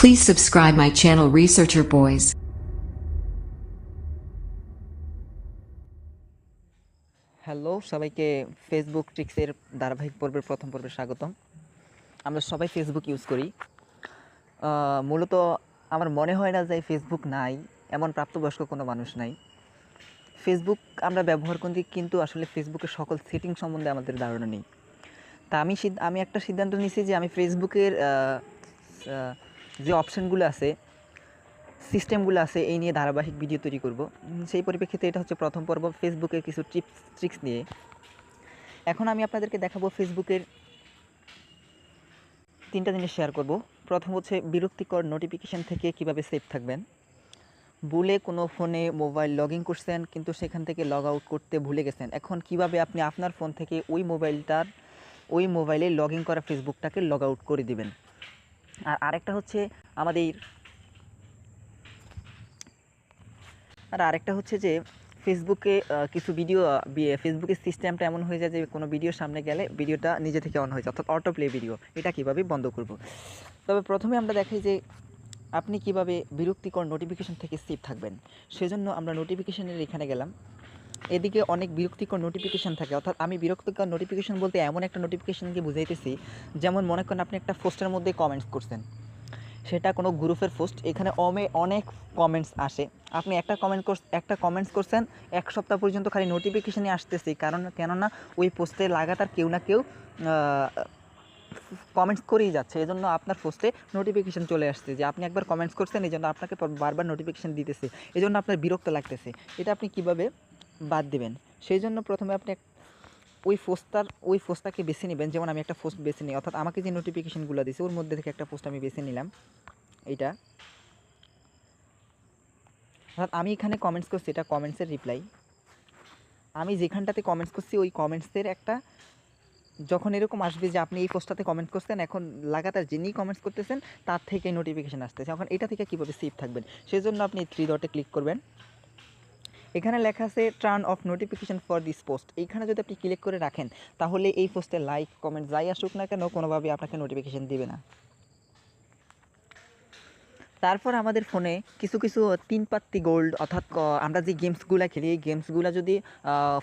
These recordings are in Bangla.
Please subscribe my channel Researcher Boys. Hello সবাইকে ফেসবুক ট্রিক্সের ধারাবাহিক পর্বের প্রথম পর্বে স্বাগতম। আমরা সবাই ফেসবুক ইউজ করি। মূলত আমার মনে হয় না যে ফেসবুক নাই এমন প্রাপ্তবয়স্ক কোনো মানুষ নাই। ফেসবুক আমরা ব্যবহার করি, কিন্তু আসলে ফেসবুকের সকল সেটিং সম্বন্ধে আমাদের ধারণা নেই। তা আমি একটা সিদ্ধান্ত নিয়েছি যে আমি ফেসবুকের যে অপশানগুলো আছে, সিস্টেমগুলো আছে, এই নিয়ে ধারাবাহিক ভিডিও তৈরি করব। সেই পরিপ্রেক্ষিতে এটা হচ্ছে প্রথম পর্ব ফেসবুকের কিছু ট্রিক্স নিয়ে। এখন আমি আপনাদেরকে দেখাবো ফেসবুকের 3টা জিনিস শেয়ার করব। প্রথম হচ্ছে বিরক্তিকর নোটিফিকেশান থেকে কিভাবে সেফ থাকবেন। ভুলে কোনো ফোনে মোবাইল লগ ইন করছেন, কিন্তু সেখান থেকে লগ আউট করতে ভুলে গেছেন। এখন কিভাবে আপনি আপনার ফোন থেকে ওই মোবাইলে লগ ইন করা ফেসবুকটাকে লগ আউট করে দিবেন। আর আরেকটা হচ্ছে যে ফেসবুকে কিছু ফেসবুকের সিস্টেমটা এমন হয়ে যায় যে কোনো ভিডিওর সামনে গেলে ভিডিওটা নিজে থেকে অন হয়ে যায়, অর্থাৎ অটো প্লে ভিডিও। এটা কীভাবে বন্ধ করব। তবে প্রথমে আমরা দেখাই যে আপনি কিভাবে বিরক্তিকর নোটিফিকেশান থেকে সেফ থাকবেন। সেজন্য আমরা নোটিফিকেশানের এখানে গেলাম। এদিকে অনেক বিরক্তিকর নোটিফিকেশান থাকে, অর্থাৎ আমি বিরক্তিকর নোটিফিকেশান বলতে এমন একটা নোটিফিকেশানকে বুঝাইতেছি, যেমন মনে করেন আপনি একটা পোস্টের মধ্যে কমেন্টস করছেন, সেটা কোনো গ্রুপের পোস্ট, এখানে অনেক কমেন্টস আসে। আপনি একটা কমেন্টস করছেন, এক সপ্তাহ পর্যন্ত খালি নোটিফিকেশানই আসতেছে, কেননা ওই পোস্টে লাগাতার কেউ না কেউ কমেন্টস করেই যাচ্ছে। এজন্য আপনার পোস্টে নোটিফিকেশান চলে আসছে যে আপনি একবার কমেন্টস করছেন, এই জন্য আপনাকে বারবার নোটিফিকেশান দিতেছে, এই জন্য আপনার বিরক্ত লাগতেছে। এটা আপনি কিভাবে বাদ দিবেন? সেই জন্য প্রথমে আপনি ওই পোস্টটাকে বেছে নেবেন। যেমন আমি একটা পোস্ট বেছে নিই, অর্থাৎ আমাকে যে নোটিফিকেশানগুলো দিয়েছে ওর মধ্যে থেকে একটা পোস্ট আমি বেছে নিলাম। এইটা অর্থাৎ আমি এখানে কমেন্টস করছি, এটা কমেন্টসের রিপ্লাই। আমি যেখানটাতে কমেন্টস করছি ওই কমেন্টসের একটা, যখন এরকম আসবে যে আপনি এই পোস্টটাতে কমেন্ট করছেন, এখন লাগাতার যিনি কমেন্টস করতেছেন তার থেকে নোটিফিকেশান আসতেছে। এখন এটা থেকে কীভাবে সেভ থাকবেন, সেই জন্য আপনি 3 ডটে ক্লিক করবেন। এখানে লেখা আছে turn off notification for this post. এইখানে যদি আপনি ক্লিক করে রাখেন, তাহলে এই পোস্টে লাইক কমেন্ট যাই আসুক না কেন, কোনোভাবে আপনাকে নোটিফিকেশান দিবে না। তারপর আমাদের ফোনে কিছু 3 পাত্তি গোল্ড, অর্থাৎ আমরা যে গেমসগুলো খেলি, এই গেমসগুলো যদি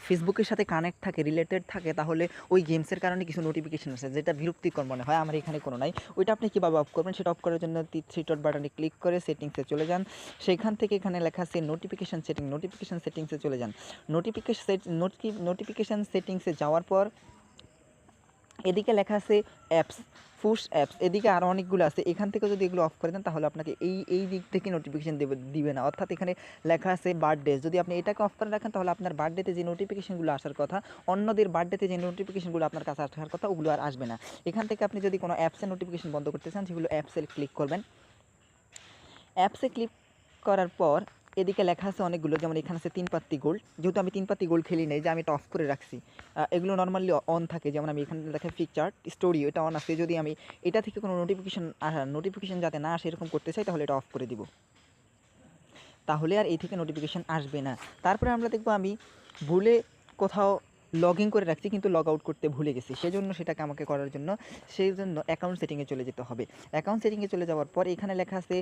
ফেসবুকের সাথে কানেক্ট থাকে, রিলেটেড থাকে, তাহলে ওই গেমসের কারণে কিছু নোটিফিকেশান আসে যেটা বিরক্তিকর মনে হয়। আমার এখানে কোনো নাই। ওইটা আপনি কীভাবে অফ করবেন? সেটা অফ করার জন্য 3 ডট বাটনে ক্লিক করে সেটিংসে চলে যান। সেখান থেকে এখানে লেখা আছে নোটিফিকেশান সেটিংসে চলে যান। নোটিফিকেশান সেটিংসে যাওয়ার পর এদিকে লেখা আছে অ্যাপস, পুশ অ্যাপস, এদিকে আরও অনেকগুলো আছে। এখান থেকে যদি এগুলো অফ করে দেন, তাহলে আপনাকে এই দিক থেকে নোটিফিকেশান দিবে না। অর্থাৎ এখানে লেখা আছে বার্থডে, যদি আপনি এটাকে অফ করে রাখেন, তাহলে আপনার বার্থডেতে যে নোটিফিকেশানগুলো আসার কথা, অন্যদের বার্থডেতে যে নোটিফিকেশানগুলো আপনার কাছে আসার কথা, ওগুলো আর আসবে না। এখান থেকে আপনি যদি কোনো অ্যাপসের নোটিফিকেশান বন্ধ করতে চান, সেগুলো অ্যাপসে ক্লিক করবেন। অ্যাপসে ক্লিক করার পর এদিকে লেখা আছে অনেকগুলো, যেমন এখানে আছে 3 পাত্তি গোল্ড। যেহেতু আমি 3 পাত্তি গোল্ড খেলি নাই, যে আমি এটা অফ করে রাখছি, এগুলো নর্মালি অন থাকে। যেমন আমি এখানে লেখা পিকচার স্টোরি, এটা অন আছে। যদি আমি এটা থেকে কোনো নোটিফিকেশান যাতে না আসে এরকম করতে চাই, তাহলে এটা অফ করে দিব, তাহলে আর এই থেকে নোটিফিকেশান আসবে না। তারপরে আমরা দেখব আমি ভুলে কোথাও লগ ইন করে রাখছি, কিন্তু লগ আউট করতে ভুলে গেছি। সেজন্য সেটাকে আমাকে করার জন্য অ্যাকাউন্ট সেটিংয়ে চলে যেতে হবে। অ্যাকাউন্ট সেটিংয়ে চলে যাওয়ার পর এখানে লেখা আছে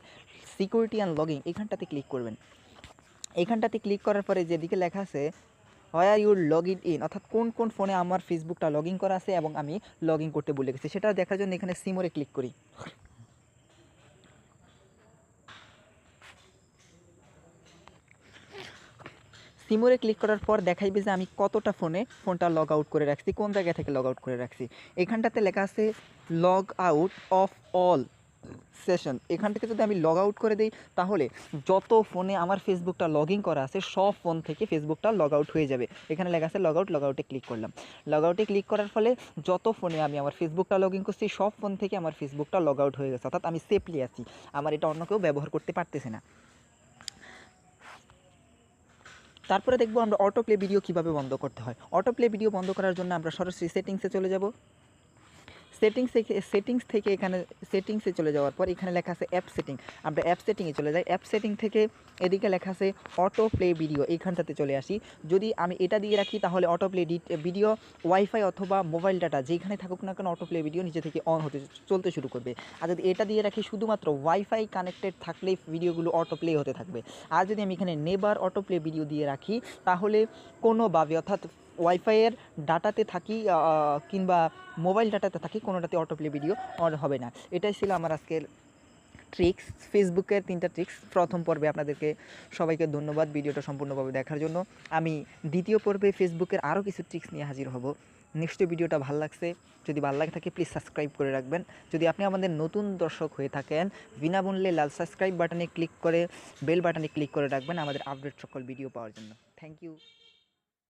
সিকিউরিটি অ্যান্ড লগিং, এখানটাতে ক্লিক করবেন। এখানটাতে ক্লিক করার পরে যেদিকে লেখা আছে হোয়ার ইউর লগ ইন, অর্থাৎ কোন ফোনে আমার ফেসবুকটা লগ ইন করা আছে এবং আমি লগ ইন করতে ভুলে গেছি, সেটা দেখার জন্য এখানে সিমোরে ক্লিক করি। সিমোরে ক্লিক করার পর দেখাইবে যে আমি কতটা ফোনটা লগ আউট করে রাখছি, কোন জায়গা থেকে লগ আউট করে রাখছি। এখানটাতে লেখা আছে log out of all session. এখান থেকে যদি আমি লগ আউট করে দিই, তাহলে যত ফোনে আমার ফেসবুকটা লগ ইন করা আছে সব ফোন থেকে ফেসবুকটা লগ আউট হয়ে যাবে। এখানে লেখা আছে লগ আউটে ক্লিক করলাম। লগ আউটে ক্লিক করার ফলে যত ফোনে আমি আমার ফেসবুকটা লগ ইন করছি, সব ফোন থেকে আমার ফেসবুকটা লগ আউট হয়ে গেছে, অর্থাৎ আমি সেফলি আছি, আমার এটা অন্য কেউ ব্যবহার করতে পারতেছে না। তারপরে দেখবো আমরা অটো প্লে ভিডিও কীভাবে বন্ধ করতে হয়। অটো প্লে ভিডিও বন্ধ করার জন্য আমরা সরাসরি সেটিংসে চলে যাব। সেটিংস থেকে এখানে সেটিংসে চলে যাওয়ার পর এখানে লেখা আছে অ্যাপ সেটিং। আমরা অ্যাপ সেটিংয়ে চলে যাই। অ্যাপ সেটিং থেকে এদিকে লেখা আছে অটো প্লে ভিডিও, এইখানটাতে চলে আসি। যদি আমি এটা দিয়ে রাখি তাহলে অটো প্লে ভিডিও ওয়াইফাই অথবা মোবাইল ডাটা যেখানে থাকুক না কেন অটো প্লে ভিডিও নিজে থেকে অন হতে চলতে শুরু করবে। আর যদি এটা দিয়ে রাখি শুধুমাত্র ওয়াইফাই কানেক্টেড থাকলেই ভিডিওগুলো অটো প্লে হতে থাকবে। আর যদি আমি এখানে নেবার অটো প্লে ভিডিও দিয়ে রাখি তাহলে কোনোভাবে, অর্থাৎ ওয়াইফাইয়ের ডাটাতে থাকি কিংবা মোবাইল ডাটাতে থাকি, কোনোটাতে অটো প্লে ভিডিও অন হবে না। এটাই ছিল আমার আজকের ট্রিক্স, ফেসবুকের 3টা ট্রিক্স। প্রথম পর্বে আপনাদেরকে সবাইকে ধন্যবাদ ভিডিওটা সম্পূর্ণভাবে দেখার জন্য। আমি দ্বিতীয় পর্বে ফেসবুকের আরও কিছু ট্রিক্স নিয়ে হাজির হব। নিশ্চয়ই ভিডিওটা ভালো লাগছে, যদি ভালো লাগে থাকে প্লিজ সাবস্ক্রাইব করে রাখবেন। যদি আপনি আমাদের নতুন দর্শক হয়ে থাকেন বিনামূল্যে লাল সাবস্ক্রাইব বাটনে ক্লিক করে বেল বাটনে ক্লিক করে রাখবেন আমাদের আপডেট সকল ভিডিও পাওয়ার জন্য। Thank you.